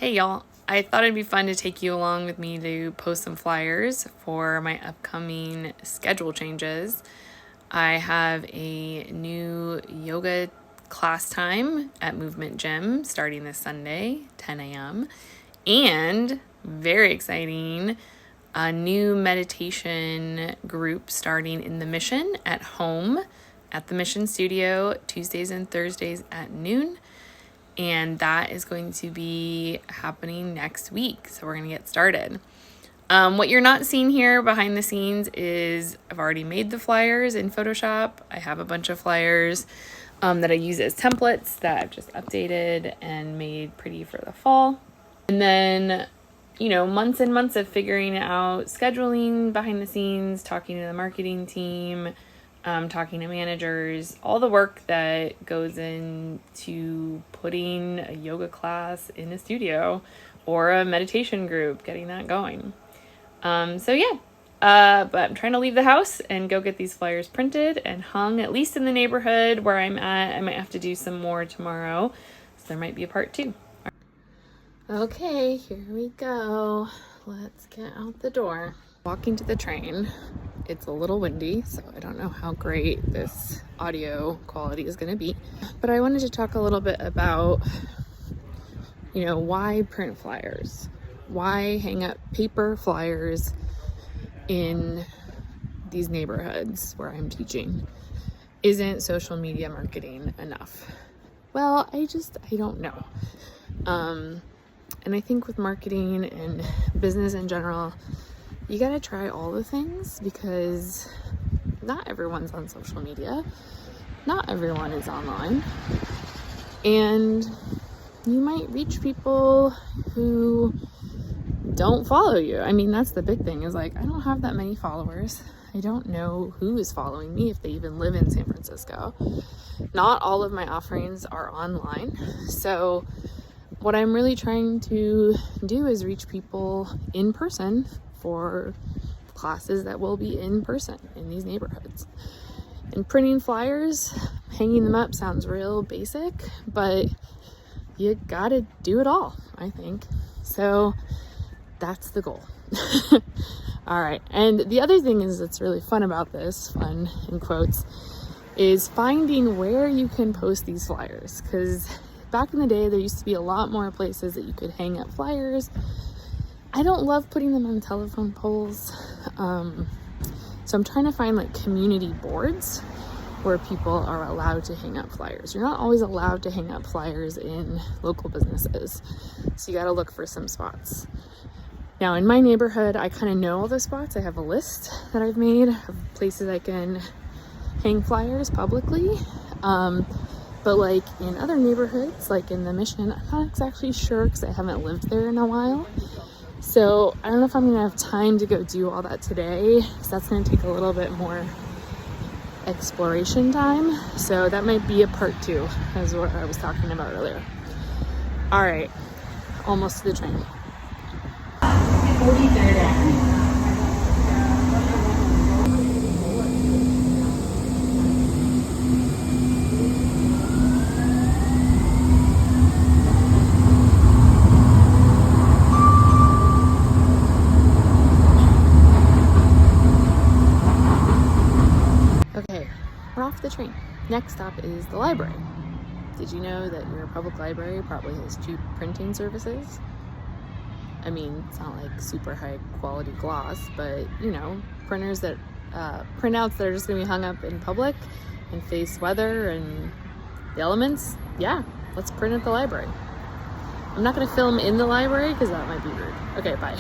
Hey y'all, I thought it'd be fun to take you along with me to post some flyers for my upcoming schedule changes. I have a new yoga class time at Movement Gym starting this Sunday, 10 a.m. And very exciting, a new meditation group starting in the Mission at home at the Mission Studio Tuesdays and Thursdays at noon. And that is going to be happening next week. So we're going to get started. What you're not seeing here behind the scenes is I've already made the flyers in Photoshop. I have a bunch of flyers that I use as templates that I've just updated and made pretty for the fall. And then, months and months of figuring out scheduling behind the scenes, talking to the marketing team, talking to managers, all the work that goes into putting a yoga class in a studio or a meditation group, getting that going. But I'm trying to leave the house and go get these flyers printed and hung, at least in the neighborhood where I'm at. I might have to do some more tomorrow, so there might be a part 2. Okay, here we go. Let's get out the door. Walking to the train. It's a little windy, so I don't know how great this audio quality is going to be. But I wanted to talk a little bit about, why print flyers? Why hang up paper flyers in these neighborhoods where I'm teaching? Isn't social media marketing enough? Well, I don't know. And I think with marketing and business in general, you gotta try all the things because not everyone's on social media. Not everyone is online. And you might reach people who don't follow you. I mean, that's the big thing is I don't have that many followers. I don't know who is following me, if they even live in San Francisco. Not all of my offerings are online. So what I'm really trying to do is reach people in person for classes that will be in person in these neighborhoods. And printing flyers, hanging them up sounds real basic, but you gotta do it all, I think. So that's the goal. All right. And the other thing is that's really fun about this, fun in quotes, is finding where you can post these flyers. Because back in the day, there used to be a lot more places that you could hang up flyers. I don't love putting them on telephone poles. So I'm trying to find community boards where people are allowed to hang up flyers. You're not always allowed to hang up flyers in local businesses. So you got to look for some spots. Now in my neighborhood, I kind of know all the spots. I have a list that I've made of places I can hang flyers publicly. But in other neighborhoods, like in the Mission, I'm not exactly sure because I haven't lived there in a while. So I don't know if I'm gonna have time to go do all that today because that's gonna take a little bit more exploration time. So that might be a part 2, as what I was talking about earlier. All right, almost to the train. 43rd Avenue. Off the train. Next stop is the library. Did you know that your public library probably has cheap printing services? I mean, it's not super high quality gloss, but printers that printouts that are just gonna be hung up in public and face weather and the elements. Yeah, let's print at the library. I'm not gonna film in the library because that might be rude. Okay, bye.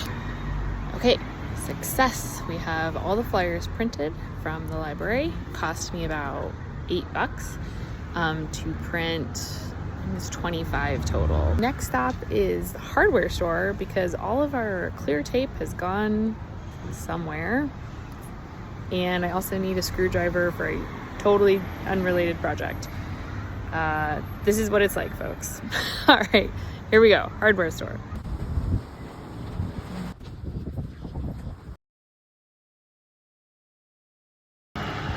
Okay. Success. We have all the flyers printed from the library. Cost me about $8 to print. I think it's 25 total. Next stop is the hardware store because all of our clear tape has gone somewhere. And I also need a screwdriver for a totally unrelated project. This is what it's like, folks. All right, here we go. Hardware store.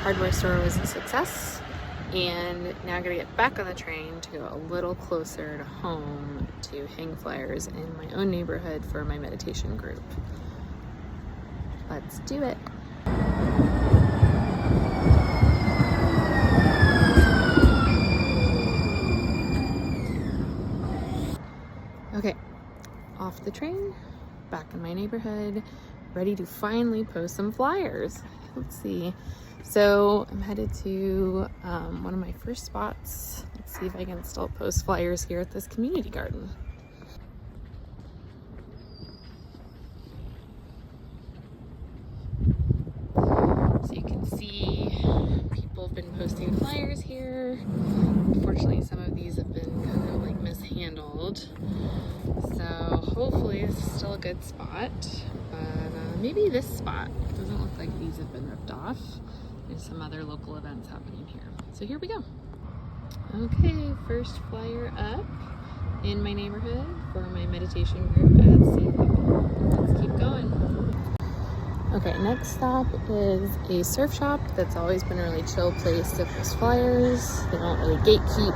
Hardware store was a success, And now I gotta get back on the train to go a little closer to home to hang flyers in my own neighborhood for my meditation group. Let's do it. Okay, off the train, back in my neighborhood, ready to finally post some flyers. Let's see. So I'm headed to one of my first spots. Let's see if I can still post flyers here at this community garden. So you can see people have been posting flyers here. Unfortunately, some of these have been kind of like mishandled. So hopefully this is still a good spot. But maybe this spot. It doesn't look like these have been ripped off. There's some other local events happening here. So here we go. Okay, first flyer up in my neighborhood for my meditation group at sea level. Let's keep going. Okay, next stop is a surf shop that's always been a really chill place to post flyers. They don't really gatekeep.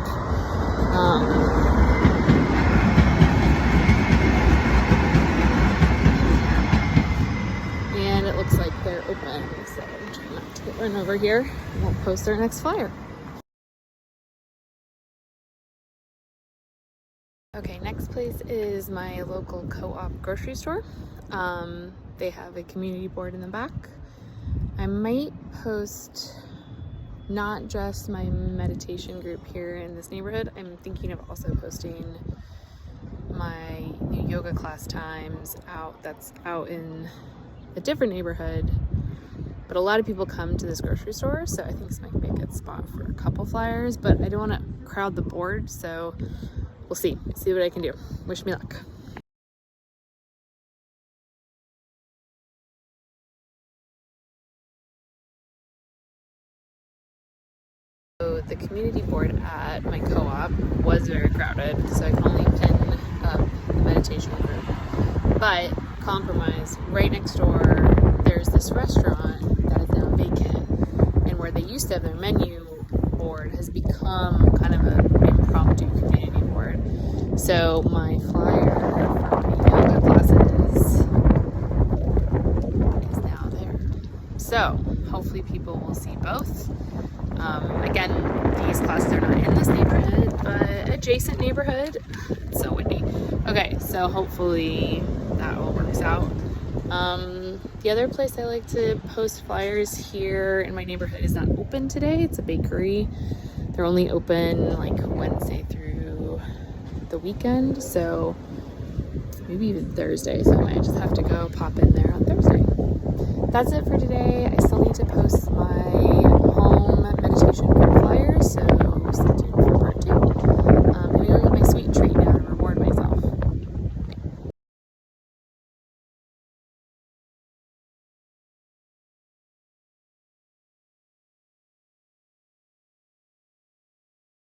And it looks like they're open, so I'm trying not to get run over here and we'll post our next flyer. Okay, next place is my local co-op grocery store. They have a community board in the back. I might post not just my meditation group here in this neighborhood. I'm thinking of also posting my new yoga class times that's out in a different neighborhood. But a lot of people come to this grocery store, so I think this might be a good spot for a couple flyers, but I don't want to crowd the board, so we'll see what I can do. Wish me luck. So the community board at my co-op was very crowded, so I can only pin up the meditation group. But compromise, right next door, there's this restaurant that is now vacant, and where they used to have their menu board has become kind of an impromptu community board. So my flyer for the yoga classes is now there. So hopefully people will see both. Again, these classes are not in this neighborhood, but adjacent neighborhood. It's so windy. Okay, so hopefully that all works out. The other place I like to post flyers here in my neighborhood is not open today. It's a bakery. They're only open like Wednesday through the weekend, so maybe even Thursday, so I might just have to go pop in there on Thursday. That's it for today. I still need to